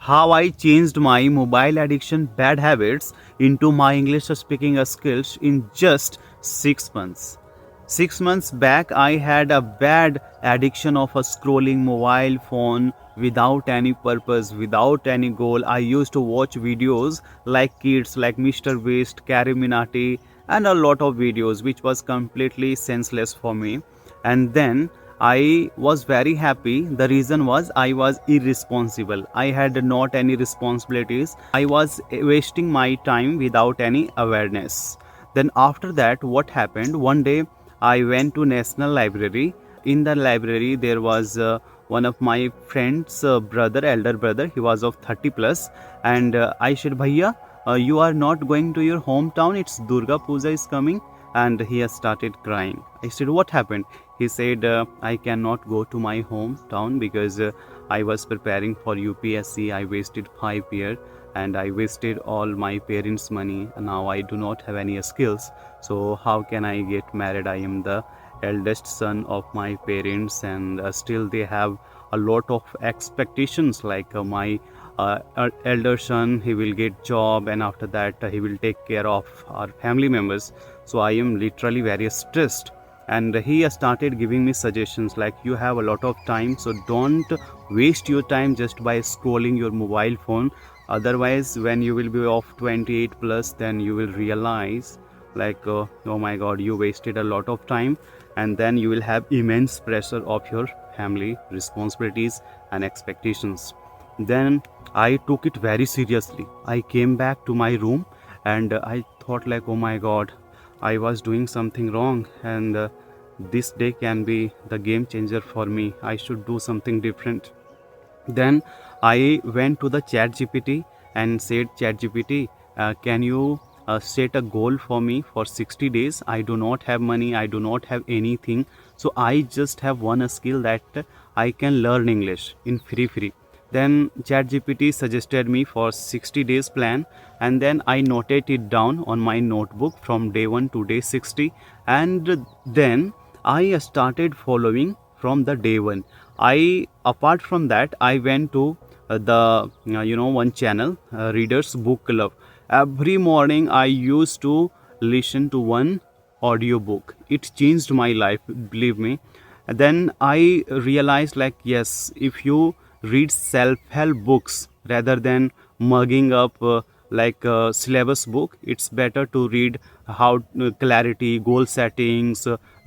how I changed my mobile addiction bad habits into my English speaking skills in just 6 months. 6 months back, I had a bad addiction of a scrolling mobile phone without any purpose, without any goal. I used to watch videos like kids, like Mr. Beast, Carrie Minati, and a lot of videos which was completely senseless for me. And then I was very happy. The reason was I was irresponsible. I had not any responsibilities. I was wasting my time without any awareness. Then after that, what happened? One day I went to National Library. In the library, there was one of my friend's brother, elder brother. He was of 30 plus, and I said, "Bhaiya, you are not going to your hometown. It's Durga Puja is coming." And he has started crying. I said, "What happened?" He said, "I cannot go to my hometown because I was preparing for UPSC. I wasted 5 years and I wasted all my parents' money. And now I do not have any skills. So how can I get married? I am the eldest son of my parents, and still they have a lot of expectations, like my elder son, he will get job, and after that he will take care of our family members. So I am literally very stressed." And he started giving me suggestions like, "You have a lot of time, so don't waste your time just by scrolling your mobile phone. Otherwise, when you will be of 28 plus, then you will realize like, oh my god, you wasted a lot of time, and then you will have immense pressure of your family responsibilities and expectations." Then I took it very seriously. I came back to my room and I thought like, oh my god, I was doing something wrong, and this day can be the game changer for me. I should do something different. Then I went to the chat GPT and said, "Chat GPT, can you set a goal for me for 60 days? I do not have money, I do not have anything. So I just have one skill that I can learn English in free." Then ChatGPT suggested me for 60 days plan, and then I noted it down on my notebook from day 1 to day 60, and then I started following from the day 1. I apart from that, I went to the one channel, Readers Book Club. Every morning I used to listen to one audiobook. It changed my life, believe me. And then I realized like, yes, if you read self-help books rather than mugging up syllabus book, it's better to read how clarity, goal settings,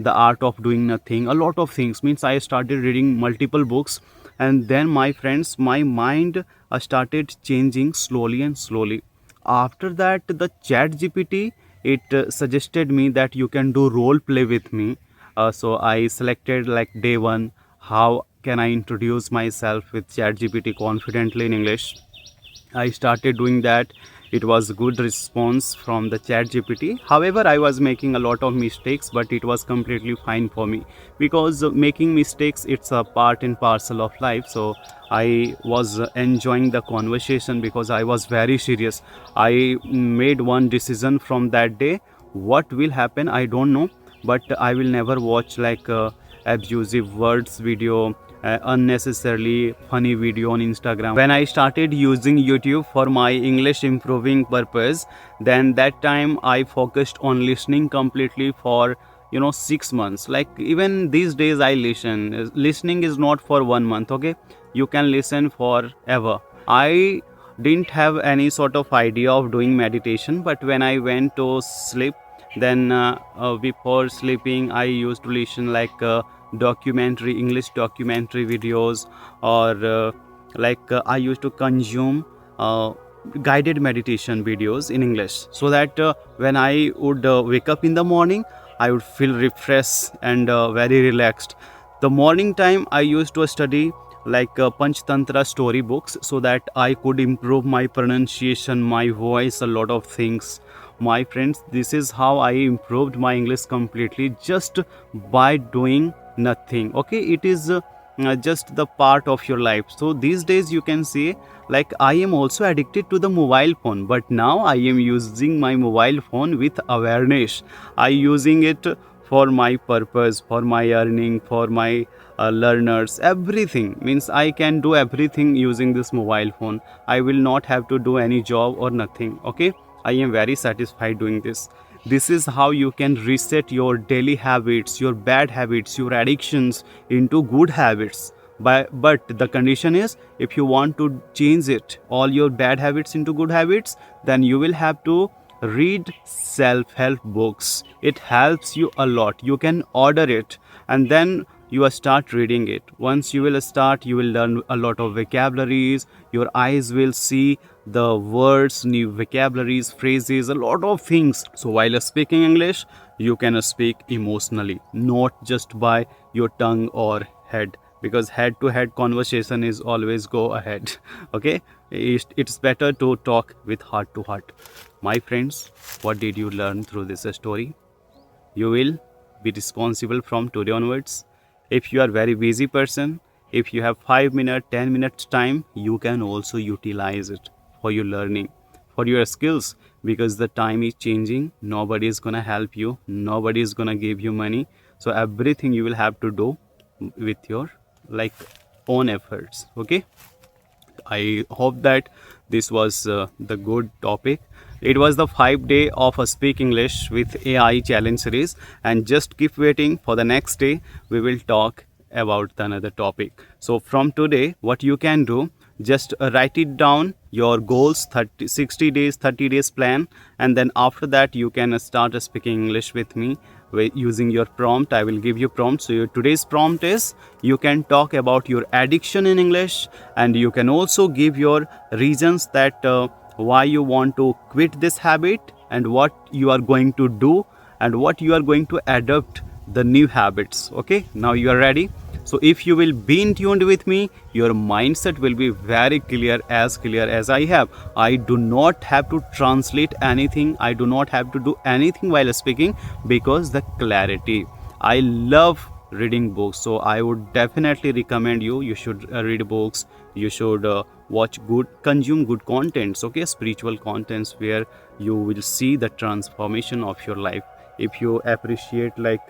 the art of doing nothing, a lot of things. Means I started reading multiple books, and then my friends, my mind started changing slowly and slowly. After that, the chat GPT, it suggested me that you can do role play with me. So I selected like day 1, how can I introduce myself with ChatGPT confidently in English. I started doing that. It was good response from the ChatGPT. However, I was making a lot of mistakes, but it was completely fine for me because making mistakes, it's a part and parcel of life. So I was enjoying the conversation because I was very serious. I made one decision from that day. What will happen, I don't know, but I will never watch like abusive words video, unnecessarily funny video on Instagram. When I started using YouTube for my English improving purpose, then that time I focused on listening completely for 6 months. Like even these days I listen. Listening is not for 1 month, okay? You can listen forever. I didn't have any sort of idea of doing meditation, but when I went to sleep, then before sleeping I used to listen like documentary, English documentary videos, or I used to consume guided meditation videos in English, so that when I would wake up in the morning, I would feel refreshed and very relaxed. The morning time I used to study like Panchtantra story books, so that I could improve my pronunciation, my voice, a lot of things. My friends, this is how I improved my English completely, just by doing nothing. Okay, it is just the part of your life. So these days you can see like I am also addicted to the mobile phone, but now I am using my mobile phone with awareness. I using it for my purpose, for my earning, for my learners, everything. Means I can do everything using this mobile phone. I will not have to do any job or nothing. Okay, I am very satisfied doing this. This is how you can reset your daily habits, your bad habits, your addictions into good habits. But the condition is, if you want to change it, all your bad habits into good habits, then you will have to read self-help books. It helps you a lot. You can order it, and then you will start reading it. Once you will start, you will learn a lot of vocabularies. Your eyes will see the words, new vocabularies, phrases, a lot of things. So while speaking English, you can speak emotionally, not just by your tongue or head, because head to head conversation is always go ahead. Okay, it's better to talk with heart to heart. My friends, what did you learn through this story? You will be responsible from today onwards. If you are very busy person, if you have 5 minutes, 10 minutes time, you can also utilize it for your learning, for your skills, because the time is changing. Nobody is gonna help you, nobody is gonna give you money. So everything you will have to do with your like own efforts. Okay, I hope that this was the good topic. It was the 5 day of a Speak English with AI challenge series, and just keep waiting for the next day. We will talk about another topic. So from today, what you can do, just write it down your goals, 30, 60 days, 30 days plan, and then after that you can start speaking English with me using your prompt. I will give you prompt. So your today's prompt is, you can talk about your addiction in English, and you can also give your reasons that why you want to quit this habit, and what you are going to do, and what you are going to adopt the new habits. Okay, now you are ready. So if you will be in tuned with me, your mindset will be very clear as I have. I do not have to translate anything, I do not have to do anything while speaking, because the clarity. I love reading books, so I would definitely recommend you should read books. You should watch good, consume good contents. Okay, spiritual contents, where you will see the transformation of your life. If you appreciate like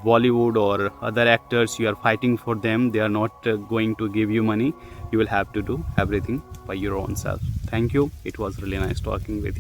Bollywood or other actors, you are fighting for them, they are not going to give you money. You will have to do everything by your own self. Thank you. It was really nice talking with you.